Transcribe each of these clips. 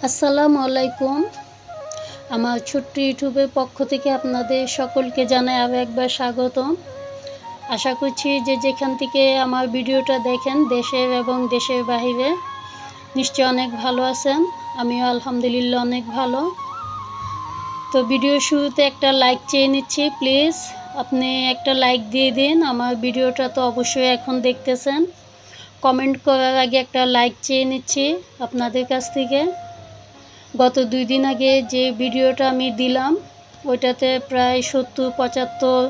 আসসালামু আলাইকুম। আমার ছোট্ট ইউটিউবের পক্ষ থেকে আপনাদের সকলকে জানাই আরও একবার স্বাগতম। আশা করছি যে যেখান থেকে আমার ভিডিওটা দেখেন, দেশের এবং দেশের বাহিরে, নিশ্চয়ই অনেক ভালো আছেন। আমিও আলহামদুলিল্লাহ অনেক ভালো। তো ভিডিওর শুরুতে একটা লাইক চেয়ে নিচ্ছি, প্লিজ আপনি একটা লাইক দিয়ে দিন। আমার ভিডিওটা তো অবশ্যই এখন দেখতেছেন। কমেন্ট করার আগে একটা লাইক চেয়ে নিচ্ছি আপনাদের কাছ থেকে। গত 2 দিন আগে যে ভিডিওটা আমি দিলাম ওইটাতে প্রায় 70-75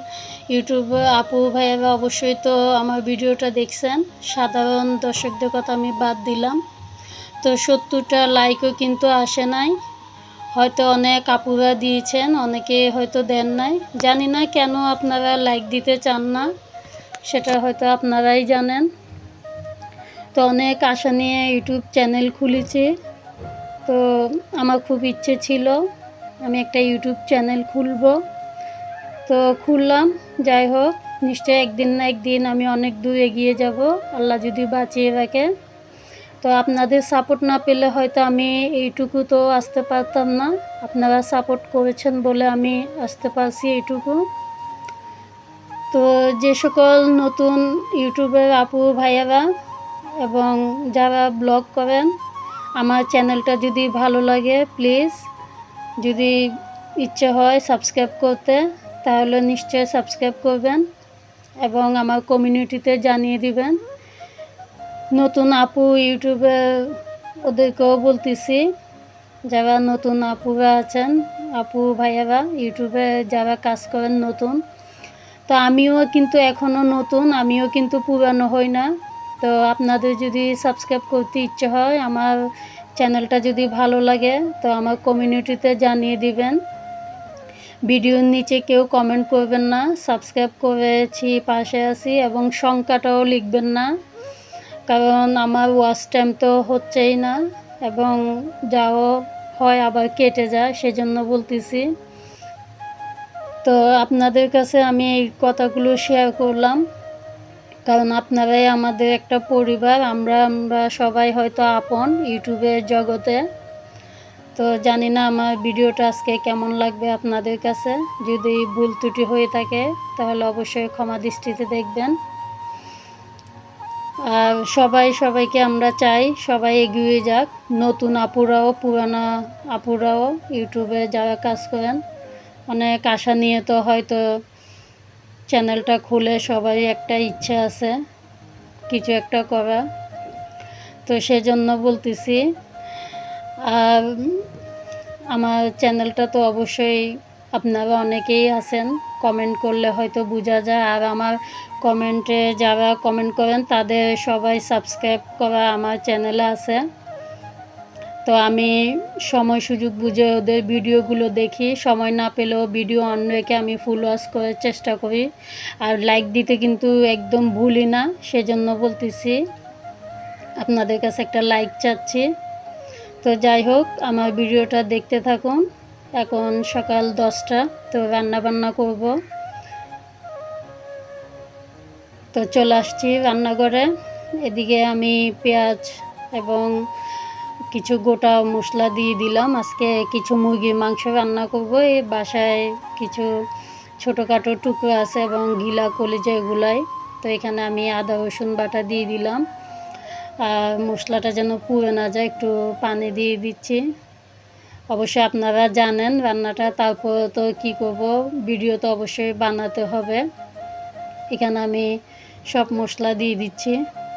ইউটিউবার আপু ভাইয়ারা অবশ্যই তো আমার ভিডিওটা দেখছেন। সাধারণ দর্শকদের কথা আমি বাদ দিলাম। তো 70টা লাইকও কিন্তু আসে নাই। হয়তো অনেক আপুরা দিয়েছেন, অনেকে হয়তো দেন নাই। জানি না কেন আপনারা লাইক দিতে চান না, সেটা হয়তো আপনারাই জানেন। তো অনেক আশা নিয়ে ইউটিউব চ্যানেল খুলেছি। তো আমার খুব ইচ্ছে ছিল আমি একটা ইউটিউব চ্যানেল খুলব। তো খুললাম। যাই হোক, নিশ্চয়ই একদিন না একদিন আমি অনেক দূর এগিয়ে যাব, আল্লাহ যদি বাঁচিয়ে রাখে। তো আপনাদের সাপোর্ট না পেলে হয়তো আমি এইটুকু তো আসতে পারতাম না। আপনারা সাপোর্ট করেছেন বলে আমি আসতে পারছি এইটুকু। তো যে সকল নতুন ইউটিউবের আপু ভাইয়ারা এবং যারা ব্লগ করেন, আমার চ্যানেলটা যদি ভালো লাগে প্লিজ, যদি ইচ্ছে হয় সাবস্ক্রাইব করতে, তাহলে নিশ্চয়ই সাবস্ক্রাইব করবেন এবং আমার কমিউনিটিতে জানিয়ে দিবেন। নতুন আপু ইউটিউবে ওদেরকেও বলতেছি, যারা নতুন আপুরা আছেন, আপু ভাইয়ারা ইউটিউবে যারা কাজ করেন নতুন, তো আমিও কিন্তু এখনও নতুন, আমিও কিন্তু পুরানো হই না। তো আপনাদের যদি সাবস্ক্রাইব করতে ইচ্ছে হয়, আমার চ্যানেলটা যদি ভালো লাগে, তো আমার কমিউনিটিতে জানিয়ে দিবেন। ভিডিওর নিচে কেউ কমেন্ট করবেন না, সাবস্ক্রাইব করেছি, পাশে আছি এবং সংখ্যাটাও লিখবেন না, কারণ আমার ওয়াচ টাইম তো হচ্ছেই না এবং যাও হয় আবার কেটে যায়, সেজন্য বলতেছি। তো আপনাদের কাছে আমি এই কথাগুলো শেয়ার করলাম, কারণ আপনারাই আমাদের একটা পরিবার। আমরা সবাই হয়তো আপন ইউটিউবের জগতে। তো জানি না আমার ভিডিওটা আজকে কেমন লাগবে আপনাদের কাছে। যদি ভুল ত্রুটি হয়ে থাকে তাহলে অবশ্যই ক্ষমা দৃষ্টিতে দেখবেন। আর সবাইকে আমরা চাই সবাই এগিয়ে যাক, নতুন আপুরাও পুরানা আপুরাও ইউটিউবে যারা কাজ করেন। অনেক আশা নিয়ে তো হয়তো চ্যানেলটা খুলে সবারই একটা ইচ্ছা আছে কিছু একটা করা, তো সেজন্য বলতেছি। আর আমার চ্যানেলটা তো অবশ্যই আপনারা অনেকেই আছেন, কমেন্ট করলে হয়তো বোঝা যায়। আর আমার কমেন্টে যারা কমেন্ট করেন তাদের সবাই সাবস্ক্রাইব করা আমার চ্যানেলে আছে। তো আমি সময় সুযোগ বুঝে ওদের ভিডিওগুলো দেখি, সময় না পেলেও ভিডিও অন রেখে আমি ফুল ওয়াচ করার চেষ্টা করি। আর লাইক দিতে কিন্তু একদম ভুলি না, সেজন্য বলতেছি আপনাদের কাছে একটা লাইক চাচ্ছি। তো যাই হোক, আমার ভিডিওটা দেখতে থাকুন। এখন সকাল 10টা, তো রান্নাবান্না করব। তো চলে আসছি রান্নাঘরে। এদিকে আমি পেঁয়াজ এবং কিছু গোটা মশলা দিয়ে দিলাম। আজকে কিছু মুরগির মাংস রান্না করব। এই বাসায় কিছু ছোটোখাটো টুকরো আছে এবং গিলা কলিজা এগুলাই। তো এখানে আমি আদা রসুন বাটা দিয়ে দিলাম। আর মশলাটা যেন পুড়ে না যায়, একটু পানি দিয়ে দিচ্ছি। অবশ্যই আপনারা জানেন রান্নাটা, তারপর তো কি করব, ভিডিও তো অবশ্যই বানাতে হবে। এখানে আমি সব মশলা দিয়ে দিচ্ছি।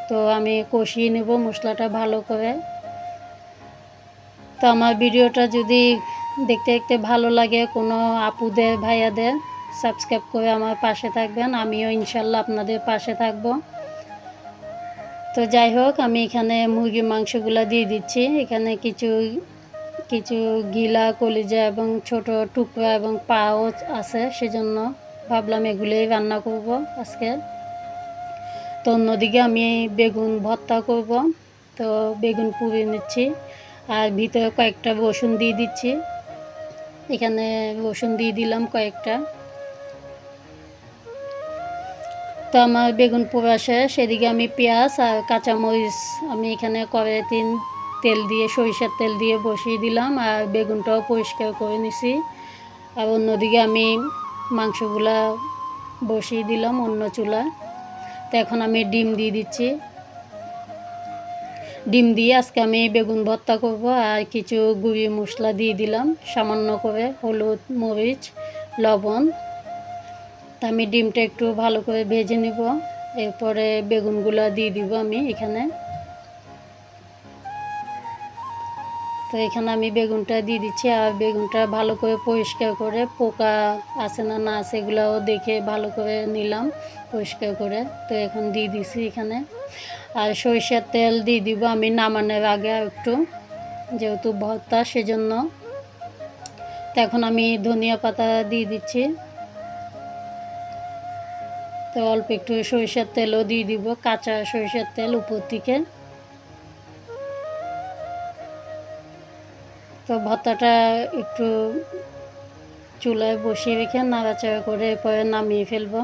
তো আমি কষিয়ে নেব মশলাটা ভালো করে। তো আমার ভিডিওটা যদি দেখতে দেখতে ভালো লাগে, কোনো আপুদের ভাইয়াদের সাবস্ক্রাইব করে আমার পাশে থাকবেন, আমিও ইনশাল্লাহ আপনাদের পাশে থাকব। তো যাই হোক, আমি এখানে মুরগির মাংসগুলো দিয়ে দিচ্ছি। এখানে কিছু কিছু গিলা কলিজা এবং ছোট টুকরা এবং পাও আছে, সেজন্য ভাবলাম এগুলোই রান্না করব আজকে। তো অন্যদিকে আমি বেগুন ভর্তা করব। তো বেগুন পুড়িয়ে নিচ্ছি আর ভিতরে কয়েকটা রসুন দিয়ে দিচ্ছি। এখানে রসুন দিয়ে দিলাম কয়েকটা। তো আমার বেগুন পোড়া শেষ। এদিকে আমি পেঁয়াজ আর কাঁচামরিচ আমি এখানে কড়াইতে তেল দিয়ে সরিষার তেল দিয়ে বসিয়ে দিলাম, আর বেগুনটাও পরিষ্কার করে নিছি। আর অন্যদিকে আমি মাংসগুলা বসিয়ে দিলাম অন্য চুলা। তো এখন আমি ডিম দিয়ে দিচ্ছি। ডিম দিয়ে আজকে আমি বেগুন ভর্তা করব। আর কিছু গুঁড়ি মশলা দিয়ে দিলাম সামান্য করে, হলুদ, মরিচ, লবণ। তা আমি ডিমটা একটু ভালো করে ভেজে নিব। এরপরে বেগুনগুলো দিয়ে দিব আমি এখানে। তো এখানে আমি বেগুনটা দিয়ে দিচ্ছি। আর বেগুনটা ভালো করে পরিষ্কার করে, পোকা আছে না না আছে এগুলোও দেখে ভালো করে নিলাম পরিষ্কার করে। তো এখন দিয়ে দিছি এখানে। আর সরিষার তেল দিয়ে দিব আমি নামানোর আগে একটু, যেহেতু ভর্তা সেজন্য। তো এখন আমি ধনিয়া পাতা দিয়ে দিচ্ছি। তো অল্প একটু সরিষার তেলও দিয়ে দিব, কাঁচা সরিষার তেল উপর থেকে। তো ভর্তাটা একটু চুলায় বসিয়ে রেখে নাড়াচাড়া করে এরপরে নামিয়ে ফেলব।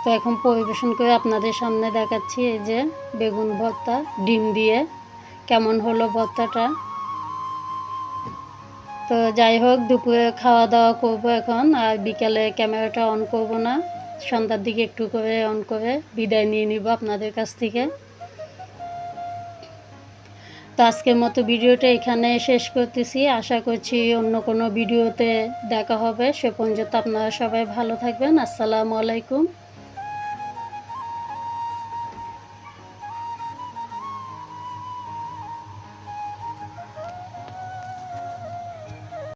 তো এখন পরিবেশন করে আপনাদের সামনে দেখাচ্ছি এই যে বেগুন ভর্তা ডিম দিয়ে কেমন হলো ভর্তাটা। তো যাই হোক, দুপুরে খাওয়া দাওয়া করব এখন। আর বিকালে ক্যামেরাটা অন করব না, সন্ধ্যার দিকে একটু করে অন করে বিদায় নিয়ে নিব আপনাদের কাছ থেকে। তো আজকের মতো ভিডিওটা এখানে শেষ করতেছি। আশা করছি অন্য কোনো ভিডিওতে দেখা হবে। সে পর্যন্ত আপনারা সবাই ভালো থাকবেন। আসসালামু আলাইকুম।